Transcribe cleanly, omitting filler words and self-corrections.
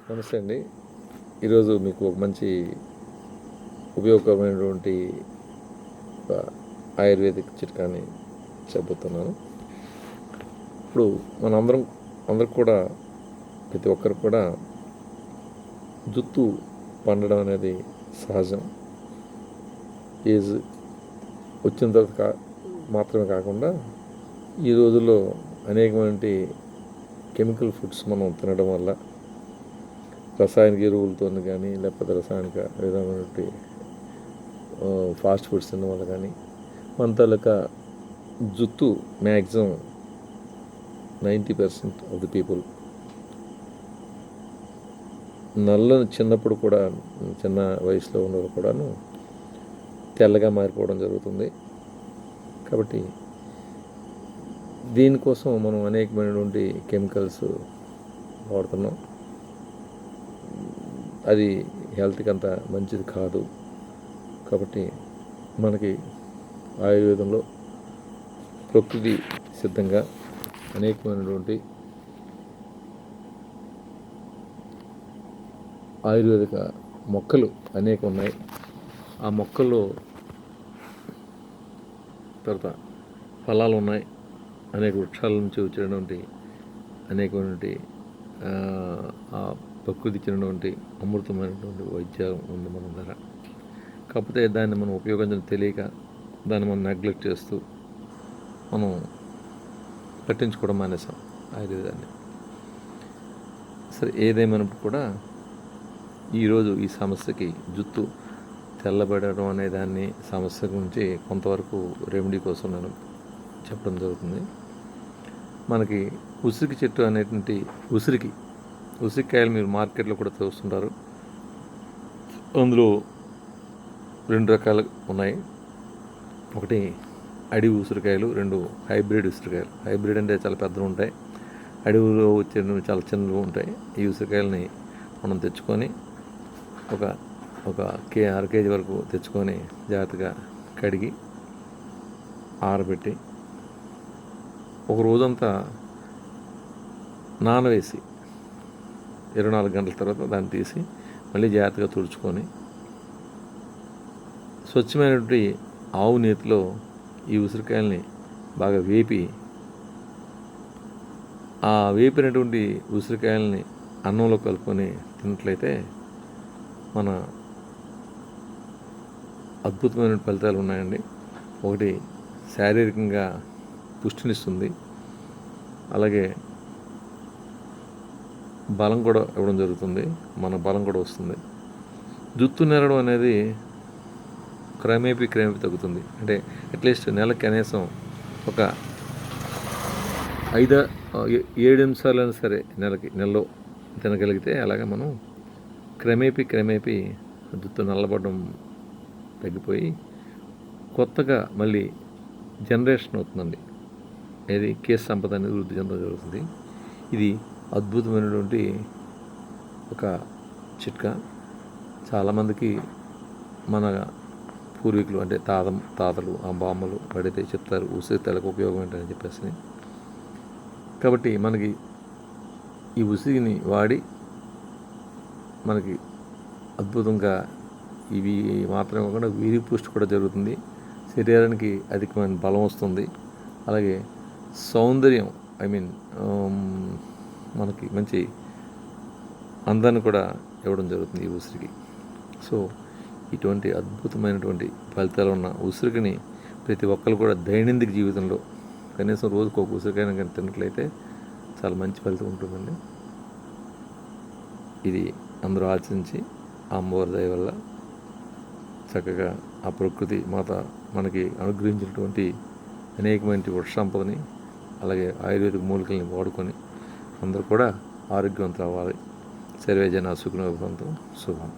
నమస్తే అండి. ఈరోజు మీకు ఒక మంచి ఉపయోగకరమైనటువంటి ఒక ఆయుర్వేదిక్ చిట్కాని చెప్పబోతున్నాను. ఇప్పుడు అందరికి కూడా ప్రతి ఒక్కరికి కూడా జుట్టు పండడం అనేది సహజం. ఏజ్ వచ్చిన తర్వాత మాత్రమే కాకుండా ఈ రోజుల్లో అనేకమైన కెమికల్ ఫుడ్స్ మనం తినడం వల్ల, రసాయనిక ఎరువులతో కానీ లేకపోతే రసాయనిక విధమైనటువంటి ఫాస్ట్ ఫుడ్స్ తినడం వల్ల కానీ మన తాలూకా జుట్టు మ్యాక్సిమం 90% ఆఫ్ ది పీపుల్ నల్లని చిన్నప్పుడు కూడా, చిన్న వయసులో ఉన్నవాళ్ళు కూడాను తెల్లగా మారిపోవడం జరుగుతుంది. కాబట్టి దీనికోసం మనం అనేకమైనటువంటి కెమికల్స్ వాడుతున్నాం. అది హెల్త్కి అంత మంచిది కాదు. కాబట్టి మనకి ఆయుర్వేదంలో ప్రకృతి సిద్ధంగా అనేకమైనటువంటి ఆయుర్వేదిక మొక్కలు అనేక ఉన్నాయి. ఆ మొక్కల్లో తర్వాత ఫలాలు ఉన్నాయి. అనేక వృక్షాల నుంచి వచ్చినటువంటి అనేకమైనటువంటి ఆ ప్రకృతి ఇచ్చినటువంటి అమృతమైనటువంటి వైద్యం ఉంది మన దగ్గర. కాకపోతే దాన్ని మనం ఉపయోగించడం తెలియక దాన్ని మనం నెగ్లెక్ట్ చేస్తూ మనం పట్టించుకోవడం మానేసాం ఆయుర్వేదాన్ని. సరే, ఏదేమైనప్పుడు కూడా ఈరోజు ఈ సమస్యకి జుట్టు తెల్లబడడం అనే దాన్ని సమస్య గురించి కొంతవరకు రెమెడీ కోసం నేను చెప్పడం జరుగుతుంది. మనకి ఉసిరికి చెట్టు అనేటువంటి ఉసిరికాయలు మీరు మార్కెట్లో కూడా చూస్తుంటారు. అందులో 2 రకాలు ఉన్నాయి. ఒకటి అడవి ఉసిరికాయలు, 2 హైబ్రిడ్ ఉసిరికాయలు. హైబ్రిడ్ అంటే చాలా పెద్దవి ఉంటాయి, అడవిలో వచ్చే చాలా చిన్నవి ఉంటాయి. ఈ ఉసిరికాయలని మనం తెచ్చుకొని ఒక అర కేజీ వరకు తెచ్చుకొని జాగ్రత్తగా కడిగి ఆరబెట్టి ఒక రోజంతా నానవేసి 24 గంటల తర్వాత దాన్ని తీసి మళ్ళీ జాగ్రత్తగా తుడుచుకొని స్వచ్ఛమైనటువంటి ఆవు నేతిలో ఈ ఉసిరికాయల్ని బాగా వేపి, ఆ వేపినటువంటి ఉసిరికాయల్ని అన్నంలో కలుపుకొని తిన్నట్లయితే మన అద్భుతమైన ఫలితాలు ఉన్నాయండి. ఒకటి శారీరకంగా పుష్టినిస్తుంది, అలాగే బలం కూడా ఇవ్వడం జరుగుతుంది. మన బలం కూడా వస్తుంది. జుట్టు నెరడం అనేది క్రమేపీ తగ్గుతుంది. అంటే అట్లీస్ట్ నెలకి కనీసం ఒక 7 నిమిషాలైనా సరే నెలలో తినగలిగితే అలాగే మనం క్రమేపీ జుట్టు నల్లబడడం తగ్గిపోయి కొత్తగా మళ్ళీ జనరేషన్ అవుతుందండి. ఇది కేశ సంపద అనేది వృద్ధి చెందడం జరుగుతుంది. ఇది అద్భుతమైనటువంటి ఒక చిట్కా. చాలామందికి మన పూర్వీకులు అంటే తాతలు ఆ బామ్మలు పడితే చెప్తారు ఉసిరి తలకు ఉపయోగం ఏంటని చెప్పేసి. కాబట్టి మనకి ఈ ఉసిరిని వాడి మనకి అద్భుతంగా ఇవి మాత్రమే కాకుండా వీరి పుష్టి కూడా జరుగుతుంది. శరీరానికి అధికమైన బలం వస్తుంది. అలాగే సౌందర్యం, మనకి మంచి అందాన్ని కూడా ఇవ్వడం జరుగుతుంది ఈ ఉసిరికి. సో ఇటువంటి అద్భుతమైనటువంటి ఫలితాలు ఉన్న ఉసిరికని ప్రతి ఒక్కరు కూడా దైనందిక జీవితంలో కనీసం రోజుకు ఒక ఉసిరికాయన కానీ తిన్నట్లయితే చాలా మంచి ఫలితం ఉంటుందండి. ఇది అందరూ ఆచరించి ఆ అమ్మవారి దయ వల్ల చక్కగా ఆ ప్రకృతి మాత మనకి అనుగ్రహించినటువంటి అనేకమైన వృక్ష సంపదని, అలాగే ఆయుర్వేదిక మూలికల్ని వాడుకొని అందరూ కూడా ఆరోగ్యవంతులు అవ్వాలి. సర్వే జనా సుఖినో భవంతు. శుభం.